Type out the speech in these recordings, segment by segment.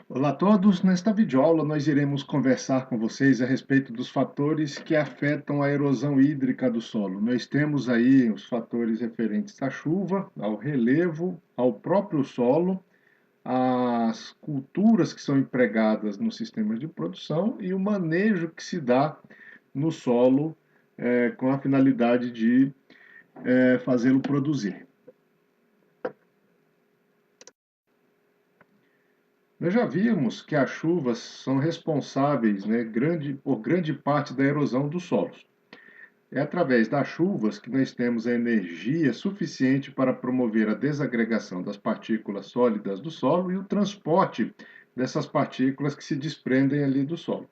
Olá a todos, nesta videoaula nós iremos conversar com vocês a respeito dos fatores que afetam a erosão hídrica do solo. Nós temos aí os fatores referentes à chuva, ao relevo, ao próprio solo, às culturas que são empregadas no sistema de produção e o manejo que se dá no solo com a finalidade de fazê-lo produzir. Nós já vimos que as chuvas são responsáveis, né, por grande parte da erosão dos solos. É através das chuvas que nós temos a energia suficiente para promover a desagregação das partículas sólidas do solo e o transporte dessas partículas que se desprendem ali do solo.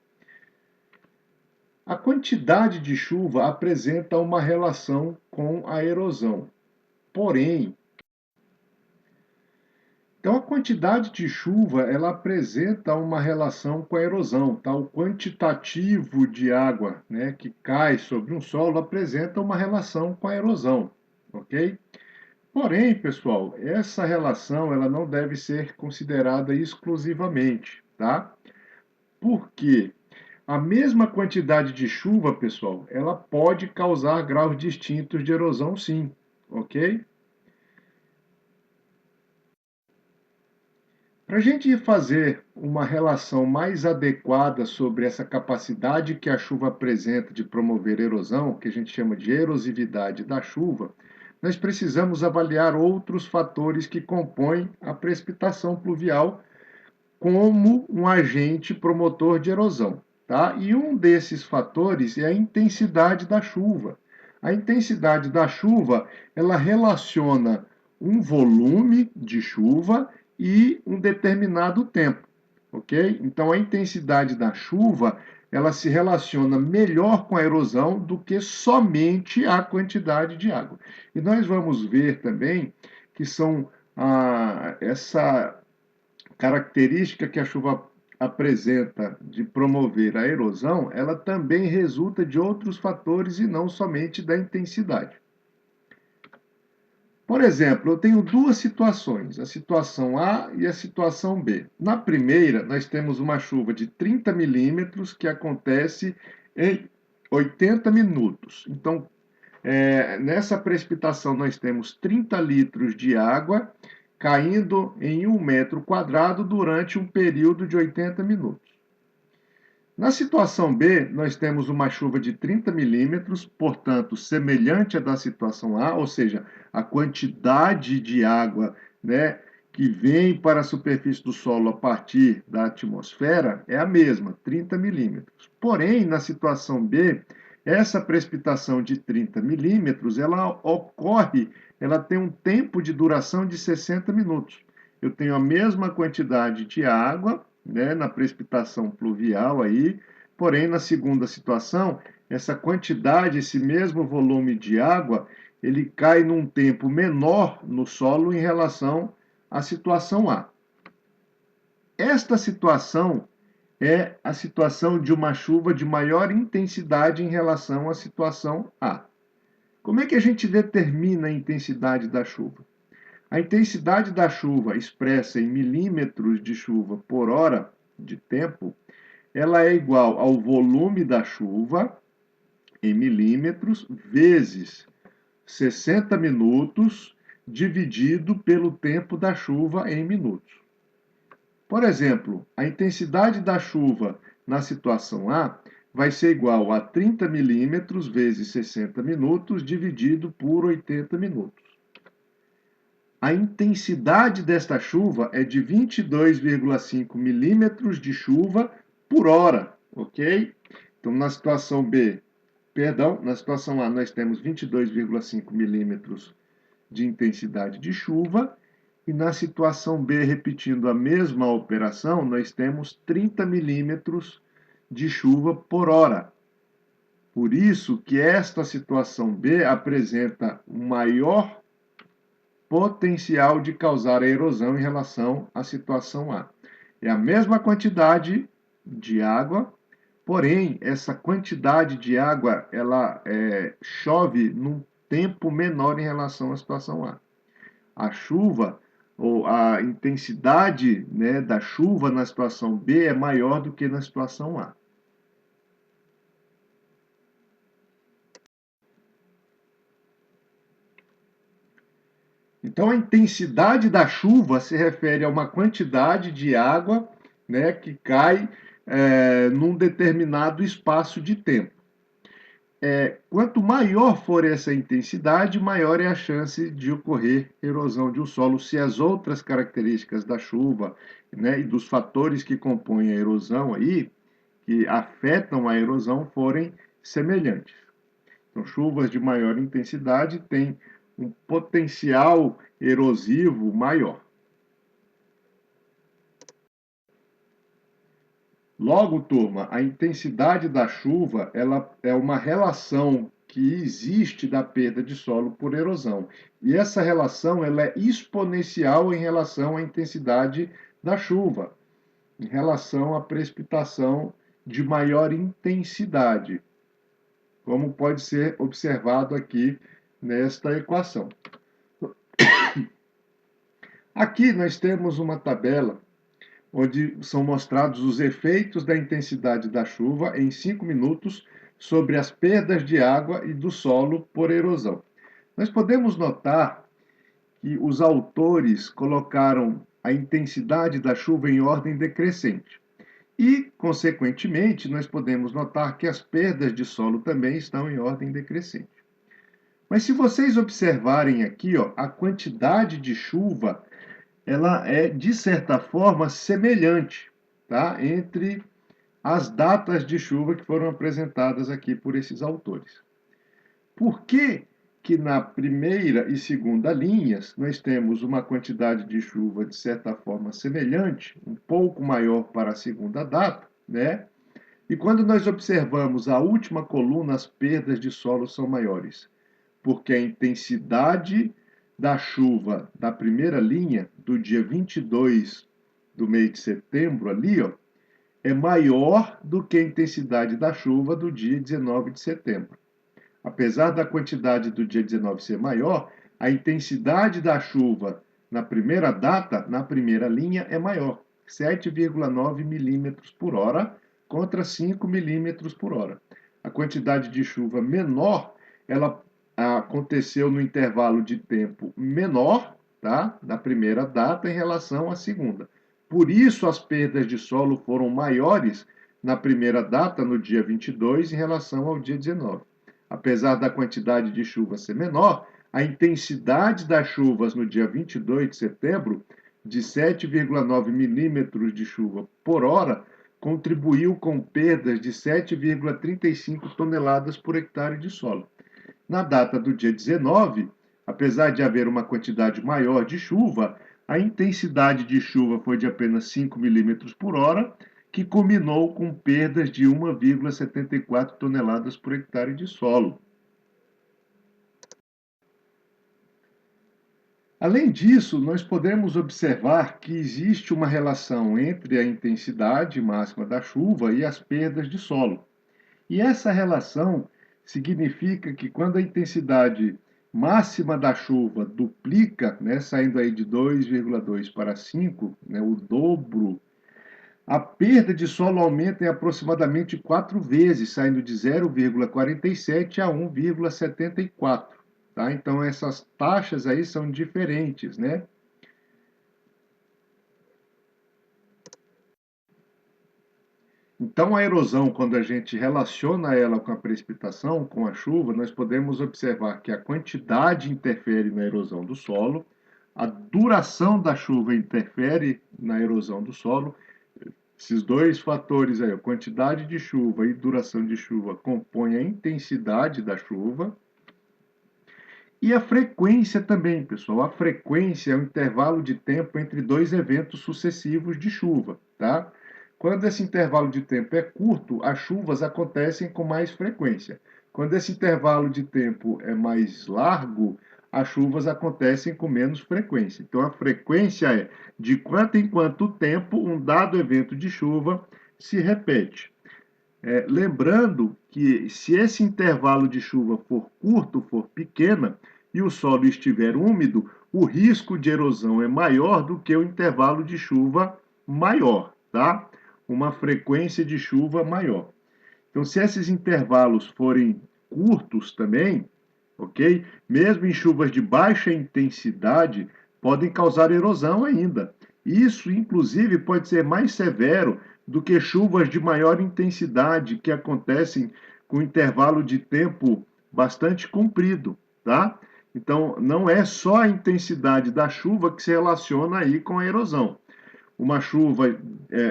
A quantidade de chuva apresenta uma relação com a erosão. Porém, então, a quantidade de chuva ela apresenta uma relação com a erosão, tá? O quantitativo de água, né, que cai sobre um solo apresenta uma relação com a erosão, ok? Porém, pessoal, essa relação ela não deve ser considerada exclusivamente, tá? Porque a mesma quantidade de chuva, pessoal, ela pode causar graus distintos de erosão, sim, ok? Para a gente fazer uma relação mais adequada sobre essa capacidade que a chuva apresenta de promover erosão, que a gente chama de erosividade da chuva, nós precisamos avaliar outros fatores que compõem a precipitação pluvial como um agente promotor de erosão, tá? E um desses fatores é a intensidade da chuva. A intensidade da chuva, ela relaciona um volume de chuva e um determinado tempo, ok? Então, a intensidade da chuva, ela se relaciona melhor com a erosão do que somente a quantidade de água. E nós vamos ver também que são essa característica que a chuva apresenta de promover a erosão, ela também resulta de outros fatores e não somente da intensidade. Por exemplo, eu tenho duas situações, a situação A e a situação B. Na primeira, nós temos uma chuva de 30 milímetros que acontece em 80 minutos. Então, nessa precipitação, nós temos 30 litros de água caindo em 1 metro quadrado durante um período de 80 minutos. Na situação B, nós temos uma chuva de 30 milímetros, portanto, semelhante à da situação A, ou seja, a quantidade de água, né, que vem para a superfície do solo a partir da atmosfera é a mesma, 30 milímetros. Porém, na situação B, essa precipitação de 30 milímetros, ela tem um tempo de duração de 60 minutos. Eu tenho a mesma quantidade de água, né, na precipitação pluvial aí, porém, na segunda situação, essa quantidade, esse mesmo volume de água, ele cai num tempo menor no solo em relação à situação A. Esta situação é a situação de uma chuva de maior intensidade em relação à situação A. Como é que a gente determina a intensidade da chuva? A intensidade da chuva expressa em milímetros de chuva por hora de tempo, ela é igual ao volume da chuva em milímetros vezes 60 minutos dividido pelo tempo da chuva em minutos. Por exemplo, a intensidade da chuva na situação A vai ser igual a 30 milímetros vezes 60 minutos dividido por 80 minutos. A intensidade desta chuva é de 22,5 milímetros de chuva por hora, ok? Então, na situação B, perdão, na situação A, nós temos 22,5 milímetros de intensidade de chuva, e na situação B, repetindo a mesma operação, nós temos 30 milímetros de chuva por hora. Por isso que esta situação B apresenta um maior potencial de causar a erosão em relação à situação A. É a mesma quantidade de água, porém, essa quantidade de água ela chove num tempo menor em relação à situação A. A chuva ou a intensidade, né, da chuva na situação B é maior do que na situação A. Então, a intensidade da chuva se refere a uma quantidade de água, né, que cai num determinado espaço de tempo. Quanto maior for essa intensidade, maior é a chance de ocorrer erosão de um solo se as outras características da chuva, né, e dos fatores que compõem a erosão aí, que afetam a erosão, forem semelhantes. Então, chuvas de maior intensidade têm um potencial erosivo maior. Logo, turma, a intensidade da chuva, ela é uma relação que existe da perda de solo por erosão. E essa relação, ela é exponencial em relação à intensidade da chuva, em relação à precipitação de maior intensidade, como pode ser observado aqui nesta equação. Aqui nós temos uma tabela onde são mostrados os efeitos da intensidade da chuva em 5 minutos sobre as perdas de água e do solo por erosão. Nós podemos notar que os autores colocaram a intensidade da chuva em ordem decrescente. E, consequentemente, nós podemos notar que as perdas de solo também estão em ordem decrescente. Mas se vocês observarem aqui, ó, a quantidade de chuva, ela é, de certa forma, semelhante, tá? Entre as datas de chuva que foram apresentadas aqui por esses autores. Por que que na primeira e segunda linhas nós temos uma quantidade de chuva, de certa forma, semelhante, um pouco maior para a segunda data, né? E quando nós observamos a última coluna, as perdas de solo são maiores, porque a intensidade da chuva da primeira linha, do dia 22 do mês de setembro ali, ó, é maior do que a intensidade da chuva do dia 19 de setembro. Apesar da quantidade do dia 19 ser maior, a intensidade da chuva na primeira data, na primeira linha, é maior, 7,9 milímetros por hora contra 5 milímetros por hora. A quantidade de chuva menor, ela aconteceu no intervalo de tempo menor, tá? Na primeira data em relação à segunda. Por isso as perdas de solo foram maiores na primeira data, no dia 22, em relação ao dia 19. Apesar da quantidade de chuva ser menor, a intensidade das chuvas no dia 22 de setembro, de 7,9 milímetros de chuva por hora, contribuiu com perdas de 7,35 toneladas por hectare de solo. Na data do dia 19, apesar de haver uma quantidade maior de chuva, a intensidade de chuva foi de apenas 5 milímetros por hora, que culminou com perdas de 1,74 toneladas por hectare de solo. Além disso, nós podemos observar que existe uma relação entre a intensidade máxima da chuva e as perdas de solo. E essa relação significa que quando a intensidade máxima da chuva duplica, né, saindo aí de 2,2 para 5, né, o dobro, a perda de solo aumenta em aproximadamente 4 vezes, saindo de 0,47 a 1,74. Tá? Então, essas taxas aí são diferentes, né? Então, a erosão, quando a gente relaciona ela com a precipitação, com a chuva, nós podemos observar que a quantidade interfere na erosão do solo, a duração da chuva interfere na erosão do solo. Esses dois fatores aí, a quantidade de chuva e duração de chuva, compõem a intensidade da chuva. E a frequência também, pessoal. A frequência é o intervalo de tempo entre dois eventos sucessivos de chuva, tá? Quando esse intervalo de tempo é curto, as chuvas acontecem com mais frequência. Quando esse intervalo de tempo é mais largo, as chuvas acontecem com menos frequência. Então, a frequência é de quanto em quanto tempo um dado evento de chuva se repete. Lembrando que se esse intervalo de chuva for curto, for pequena, e o solo estiver úmido, o risco de erosão é maior do que o intervalo de chuva maior, tá? Uma frequência de chuva maior. Então, se esses intervalos forem curtos também, ok? Mesmo em chuvas de baixa intensidade, podem causar erosão ainda. Isso, inclusive, pode ser mais severo do que chuvas de maior intensidade que acontecem com intervalo de tempo bastante comprido, tá? Então, não é só a intensidade da chuva que se relaciona aí com a erosão. Uma chuva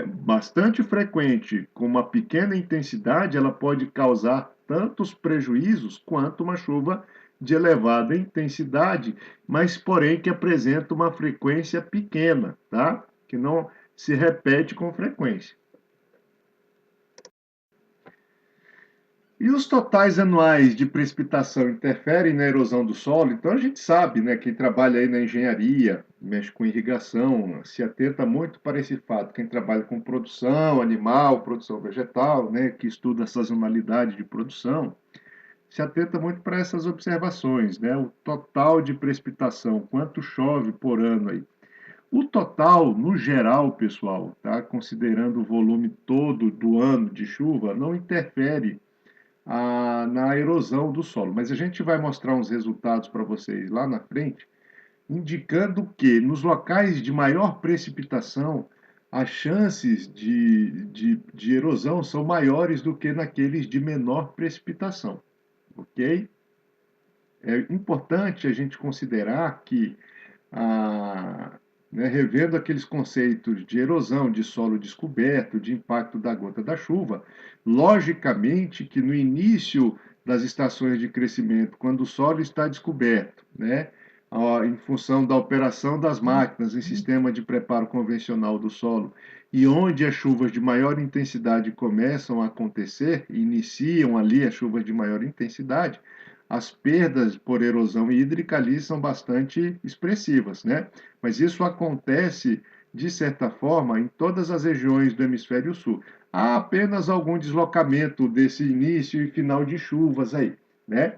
bastante frequente, com uma pequena intensidade, ela pode causar tantos prejuízos quanto uma chuva de elevada intensidade, mas porém que apresenta uma frequência pequena, tá? Que não se repete com frequência. E os totais anuais de precipitação interferem na erosão do solo? Então a gente sabe, né, quem trabalha aí na engenharia, mexe com irrigação, se atenta muito para esse fato. Quem trabalha com produção animal, produção vegetal, né, que estuda a sazonalidade de produção, se atenta muito para essas observações, né? O total de precipitação, quanto chove por ano aí. O total, no geral, pessoal, tá? Considerando o volume todo do ano de chuva, não interfere na erosão do solo. Mas a gente vai mostrar uns resultados para vocês lá na frente, indicando que nos locais de maior precipitação, as chances de erosão são maiores do que naqueles de menor precipitação, ok? É importante a gente considerar que né, revendo aqueles conceitos de erosão, de solo descoberto, de impacto da gota da chuva, logicamente que no início das estações de crescimento, quando o solo está descoberto, né, em função da operação das máquinas em sistema de preparo convencional do solo, e onde as chuvas de maior intensidade começam a acontecer, iniciam ali as chuvas de maior intensidade, as perdas por erosão hídrica ali são bastante expressivas, né? Mas isso acontece, de certa forma, em todas as regiões do hemisfério sul. Há apenas algum deslocamento desse início e final de chuvas aí, né?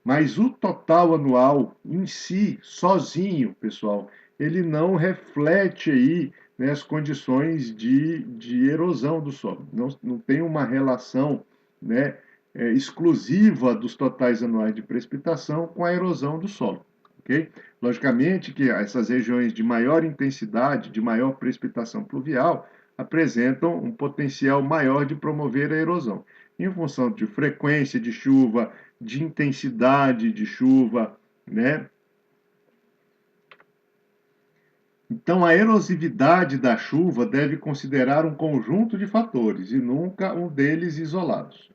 Mas o total anual em si, sozinho, pessoal, ele não reflete aí, né, as condições de erosão do solo. Não tem uma relação, né, exclusiva dos totais anuais de precipitação com a erosão do solo. Okay? Logicamente que essas regiões de maior intensidade, de maior precipitação pluvial, apresentam um potencial maior de promover a erosão, em função de frequência de chuva, de intensidade de chuva, né? Então, a erosividade da chuva deve considerar um conjunto de fatores e nunca um deles isolados.